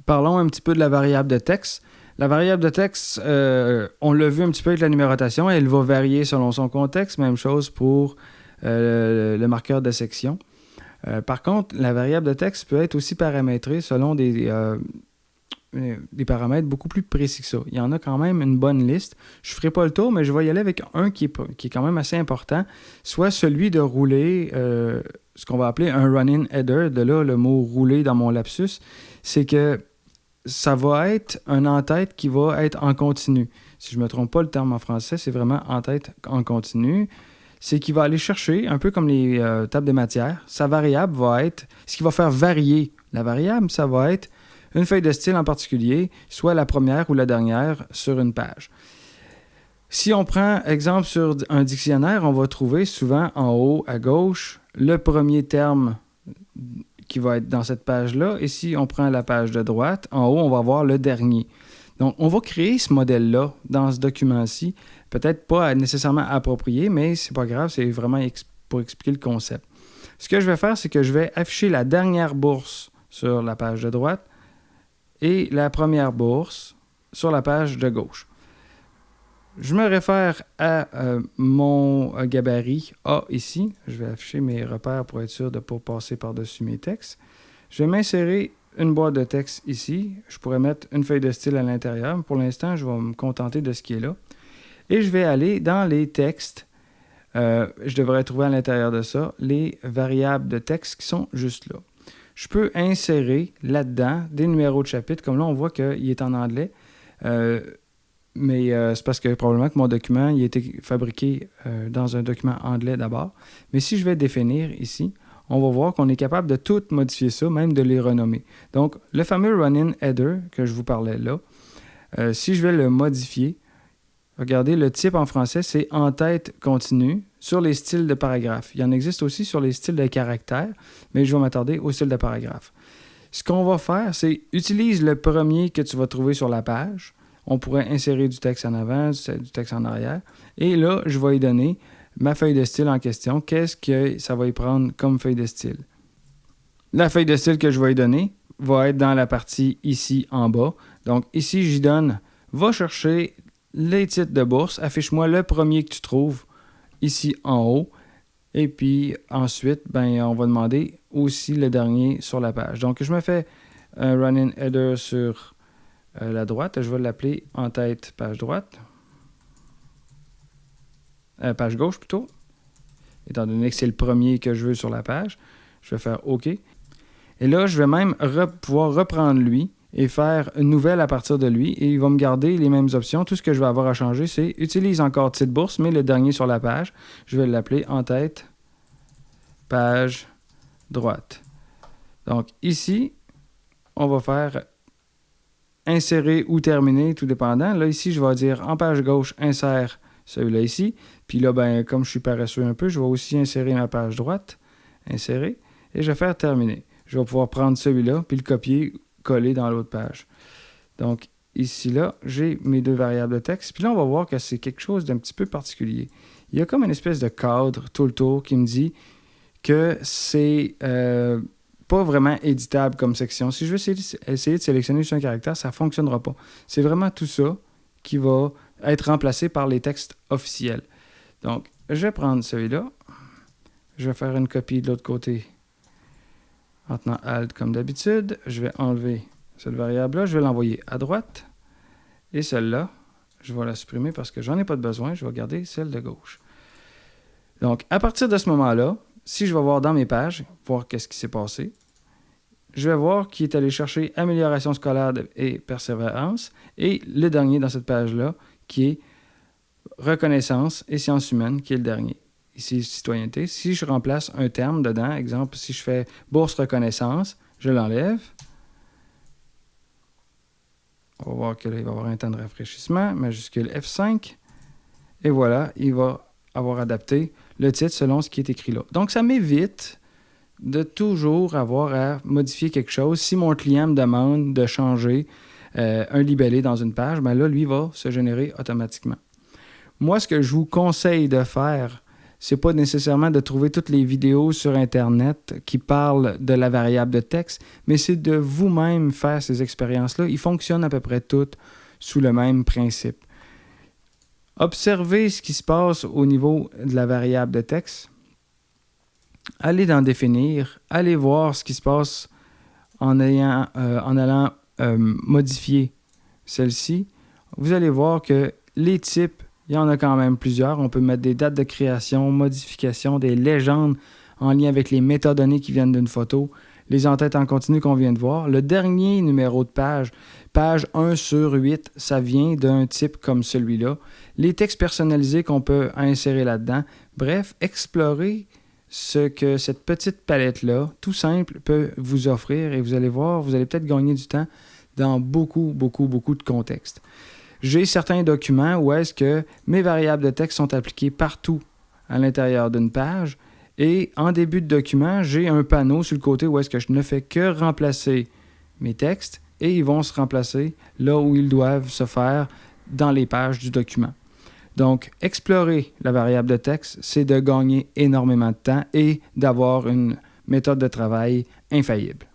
Parlons un petit peu de la variable de texte. La variable de texte, on l'a vu un petit peu avec la numérotation, elle va varier selon son contexte. Même chose pour le marqueur de section. Par contre, la variable de texte peut être aussi paramétrée selon des paramètres beaucoup plus précis que ça. Il y en a quand même une bonne liste. Je ne ferai pas le tour, mais je vais y aller avec un qui est quand même assez important, soit celui de rouler ce qu'on va appeler un run-in header. De là, le mot « rouler » dans mon lapsus, c'est que ça va être un en-tête qui va être en continu. Si je ne me trompe pas le terme en français, c'est vraiment en-tête en continu. C'est qu'il va aller chercher, un peu comme les tables de matière, sa variable va être, ce qui va faire varier la variable, ça va être une feuille de style en particulier, soit la première ou la dernière sur une page. Si on prend exemple sur un dictionnaire, on va trouver souvent en haut à gauche le premier terme qui va être dans cette page-là. Et si on prend la page de droite, en haut, on va voir le dernier. Donc, on va créer ce modèle-là dans ce document-ci. Peut-être pas nécessairement approprié, mais c'est pas grave, c'est vraiment pour expliquer le concept. Ce que je vais faire, c'est que je vais afficher la dernière bourse sur la page de droite et la première bourse sur la page de gauche. Je me réfère à mon gabarit A ici. Je vais afficher mes repères pour être sûr de ne pas passer par-dessus mes textes. Je vais m'insérer une boîte de texte ici. Je pourrais mettre une feuille de style à l'intérieur. Pour l'instant, je vais me contenter de ce qui est là. Et je vais aller dans les textes. Je devrais trouver à l'intérieur de ça les variables de texte qui sont juste là. Je peux insérer là-dedans des numéros de chapitre. Comme là, on voit qu'il est en anglais. Mais c'est parce que probablement que mon document il a été fabriqué dans un document anglais d'abord. Mais si je vais définir ici, on va voir qu'on est capable de tout modifier ça, même de les renommer. Donc, le fameux run-in header que je vous parlais là, si je vais le modifier, regardez, le type en français, c'est en-tête continue sur les styles de paragraphes. Il y en existe aussi sur les styles de caractères, mais je vais m'attarder au style de paragraphe. Ce qu'on va faire, c'est utilise le premier que tu vas trouver sur la page. On pourrait insérer du texte en avant, du texte en arrière. Et là, je vais y donner ma feuille de style en question. Qu'est-ce que ça va y prendre comme feuille de style? La feuille de style que je vais y donner va être dans la partie ici en bas. Donc ici, j'y donne, va chercher les titres de bourse. Affiche-moi le premier que tu trouves ici en haut. Et puis ensuite, on va demander aussi le dernier sur la page. Donc je me fais un run-in header sur la droite, je vais l'appeler en tête page droite. Page gauche plutôt. Étant donné que c'est le premier que je veux sur la page, je vais faire OK. Et là, je vais même pouvoir reprendre lui et faire une nouvelle à partir de lui. Et il va me garder les mêmes options. Tout ce que je vais avoir à changer, c'est utilise encore titre bourse, mais le dernier sur la page. Je vais l'appeler en tête page droite. Donc ici, on va faire insérer ou terminer, tout dépendant. Là, ici, je vais dire en page gauche, insère celui-là ici. Puis là, comme je suis paresseux un peu, je vais aussi insérer ma page droite, insérer, et je vais faire terminer. Je vais pouvoir prendre celui-là, puis le copier, coller dans l'autre page. Donc, ici, là, j'ai mes deux variables de texte. Puis là, on va voir que c'est quelque chose d'un petit peu particulier. Il y a comme une espèce de cadre tout le tour qui me dit que c'est pas vraiment éditable comme section. Si je veux essayer de sélectionner juste un caractère, ça ne fonctionnera pas. C'est vraiment tout ça qui va être remplacé par les textes officiels. Donc, je vais prendre celui-là. Je vais faire une copie de l'autre côté en tenant Alt comme d'habitude. Je vais enlever cette variable-là. Je vais l'envoyer à droite. Et celle-là, je vais la supprimer parce que j'en ai pas de besoin. Je vais garder celle de gauche. Donc, à partir de ce moment-là, si je vais voir dans mes pages, voir qu'est-ce qui s'est passé, je vais voir qu'il est allé chercher amélioration scolaire et persévérance et le dernier dans cette page-là qui est reconnaissance et sciences humaines qui est le dernier. Ici, citoyenneté. Si je remplace un terme dedans, exemple, si je fais bourse reconnaissance, je l'enlève. On va voir que là, il va y avoir un temps de rafraîchissement, majuscule F5. Et voilà, il va avoir adapté le titre selon ce qui est écrit là. Donc, ça m'évite de toujours avoir à modifier quelque chose. Si mon client me demande de changer un libellé dans une page, là, lui, va se générer automatiquement. Moi, ce que je vous conseille de faire, c'est pas nécessairement de trouver toutes les vidéos sur Internet qui parlent de la variable de texte, mais c'est de vous-même faire ces expériences-là. Ils fonctionnent à peu près toutes sous le même principe. Observez ce qui se passe au niveau de la variable de texte. Allez dans définir, allez voir ce qui se passe en allant modifier celle-ci. Vous allez voir que les types, il y en a quand même plusieurs. On peut mettre des dates de création, modification, des légendes en lien avec les métadonnées qui viennent d'une photo, les entêtes en continu qu'on vient de voir. Le dernier numéro de page, page 1/8, ça vient d'un type comme celui-là. Les textes personnalisés qu'on peut insérer là-dedans. Bref, explorez ce que cette petite palette-là, tout simple, peut vous offrir et vous allez voir, vous allez peut-être gagner du temps dans beaucoup de contextes. J'ai certains documents où est-ce que mes variables de texte sont appliquées partout à l'intérieur d'une page et en début de document, j'ai un panneau sur le côté où est-ce que je ne fais que remplacer mes textes et ils vont se remplacer là où ils doivent se faire dans les pages du document. Donc, explorer la variable de texte, c'est de gagner énormément de temps et d'avoir une méthode de travail infaillible.